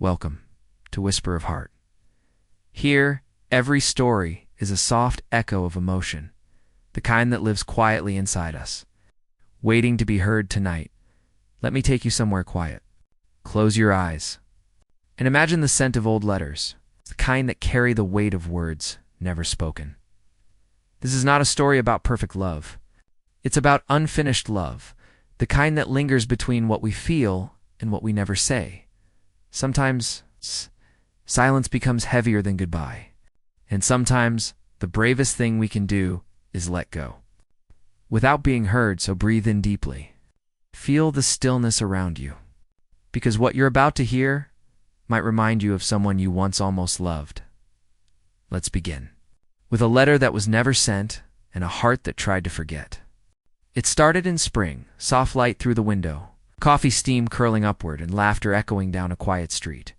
Welcome to Whisper of Heart. Here, every story is a soft echo of emotion, the kind that lives quietly inside us, waiting to be heard tonight. Let me take you somewhere quiet. Close your eyes and imagine the scent of old letters, the kind that carry the weight of words never spoken. This is not a story about perfect love. It's about unfinished love, the kind that lingers between what we feel and what we never say. Sometimes silence becomes heavier than goodbye, and sometimes the bravest thing we can do is let go. Without being heard, so breathe in deeply. Feel the stillness around you, because what you're about to hear might remind you of someone you once almost loved. Let's begin. With a letter that was never sent and a heart that tried to forget. It started in spring, soft light through the window, coffee steam curling upward and laughter echoing down a quiet street.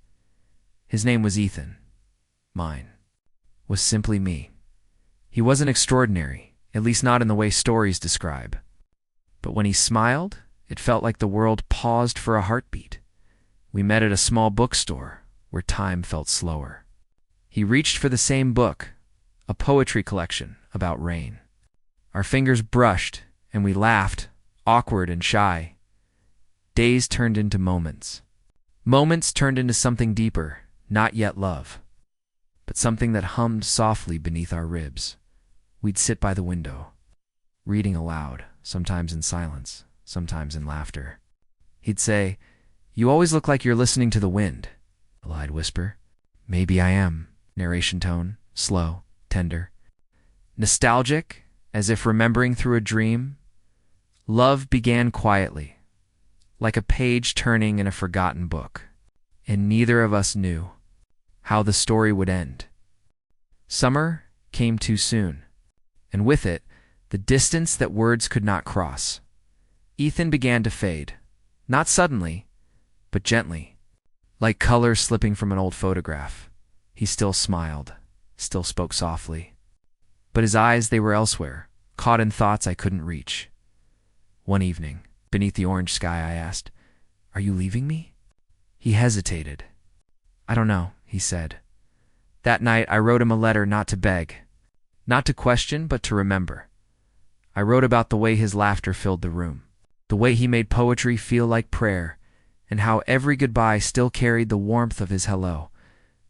His name was Ethan. Mine was simply me. He wasn't extraordinary, at least not in the way stories describe. But when he smiled, it felt like the world paused for a heartbeat. We met at a small bookstore where time felt slower. He reached for the same book, a poetry collection about rain. Our fingers brushed, and we laughed, awkward and shy. Days turned into moments. Moments turned into something deeper, not yet love, but something that hummed softly beneath our ribs. We'd sit by the window, reading aloud, sometimes in silence, sometimes in laughter. He'd say, "You always look like you're listening to the wind," I'd whisper. "Maybe I am," narration tone, slow, tender. Nostalgic, as if remembering through a dream. Love began quietly, like a page turning in a forgotten book, and neither of us knew how the story would end. Summer came too soon, and with it, the distance that words could not cross. Ethan began to fade, not suddenly, but gently, like color slipping from an old photograph. He still smiled, still spoke softly. But his eyes, they were elsewhere, caught in thoughts I couldn't reach. One evening, beneath the orange sky, I asked, "Are you leaving me?" He hesitated. "I don't know," he said. That night, I wrote him a letter not to beg, not to question, but to remember. I wrote about the way his laughter filled the room, the way he made poetry feel like prayer, and how every goodbye still carried the warmth of his hello,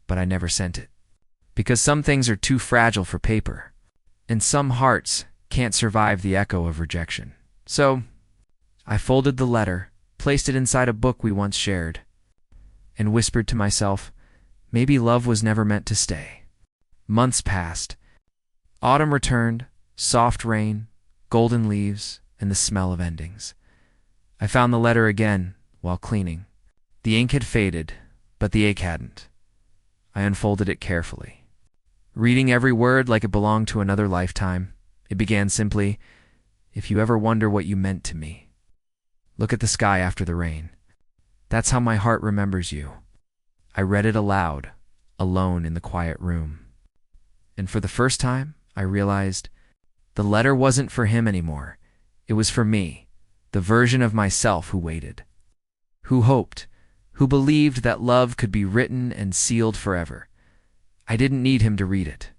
but I never sent it. Because some things are too fragile for paper, and some hearts can't survive the echo of rejection. So, I folded the letter, placed it inside a book we once shared, and whispered to myself, maybe love was never meant to stay. Months passed. Autumn returned, soft rain, golden leaves, and the smell of endings. I found the letter again while cleaning. The ink had faded, but the ache hadn't. I unfolded it carefully. Reading every word like it belonged to another lifetime, it began simply, "If you ever wonder what you meant to me, look at the sky after the rain. That's how my heart remembers you." I read it aloud, alone in the quiet room. And for the first time, I realized the letter wasn't for him anymore. It was for me, the version of myself who waited, who hoped, who believed that love could be written and sealed forever. I didn't need him to read it.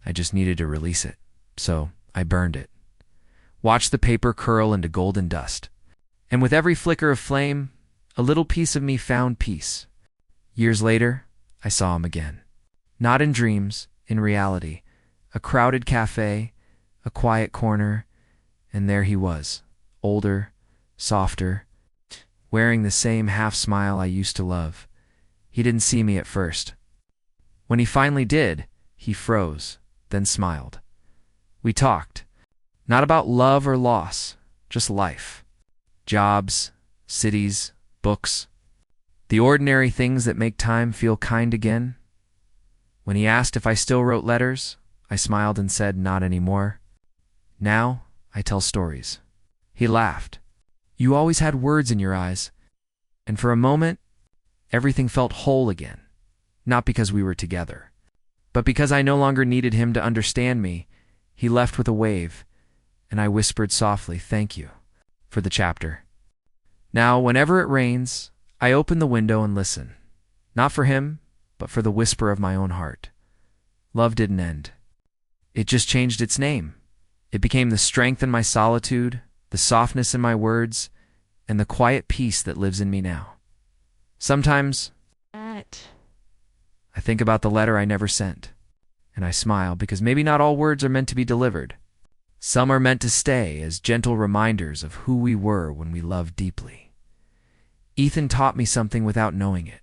I just needed to release it. So I burned it. Watched the paper curl into golden dust. And with every flicker of flame, a little piece of me found peace. Years later, I saw him again. Not in dreams, in reality. A crowded cafe, a quiet corner, and there he was, older, softer, wearing the same half-smile I used to love. He didn't see me at first. When he finally did, he froze, then smiled. We talked, not about love or loss, just life. Jobs, cities, books. The ordinary things that make time feel kind again. When he asked if I still wrote letters, I smiled and said, "Not anymore. Now, I tell stories." He laughed. "You always had words in your eyes." And for a moment, everything felt whole again. Not because we were together, but because I no longer needed him to understand me. He left with a wave, and I whispered softly, "Thank you for the chapter." Now, whenever it rains, I open the window and listen. Not for him, but for the whisper of my own heart. Love didn't end. It just changed its name. It became the strength in my solitude, the softness in my words, and the quiet peace that lives in me now. Sometimes I think about the letter I never sent, and I smile because maybe not all words are meant to be delivered. Some are meant to stay as gentle reminders of who we were when we loved deeply. Ethan taught me something without knowing it,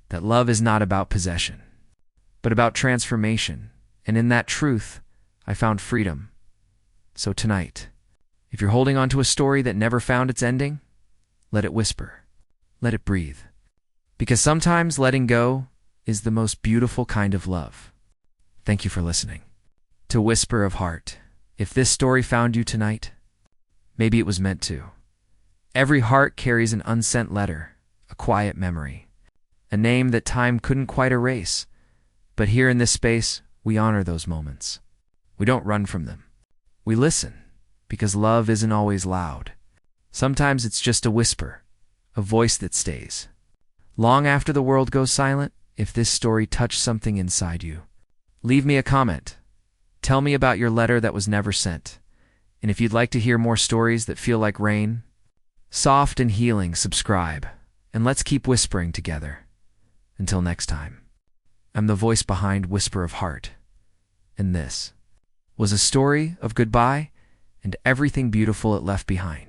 that love is not about possession, but about transformation, and in that truth, I found freedom. So tonight, if you're holding on to a story that never found its ending, let it whisper, let it breathe. Because sometimes letting go is the most beautiful kind of love. Thank you for listening to Whisper of Heart. If this story found you tonight, maybe it was meant to. Every heart carries an unsent letter, a quiet memory, a name that time couldn't quite erase. But here in this space, we honor those moments. We don't run from them. We listen, because love isn't always loud. Sometimes it's just a whisper, a voice that stays. Long after the world goes silent, if this story touched something inside you, leave me a comment. Tell me about your letter that was never sent. And if you'd like to hear more stories that feel like rain, soft and healing, subscribe, and let's keep whispering together. Until next time, I'm the voice behind Whisper of Heart, and this was a story of goodbye and everything beautiful it left behind.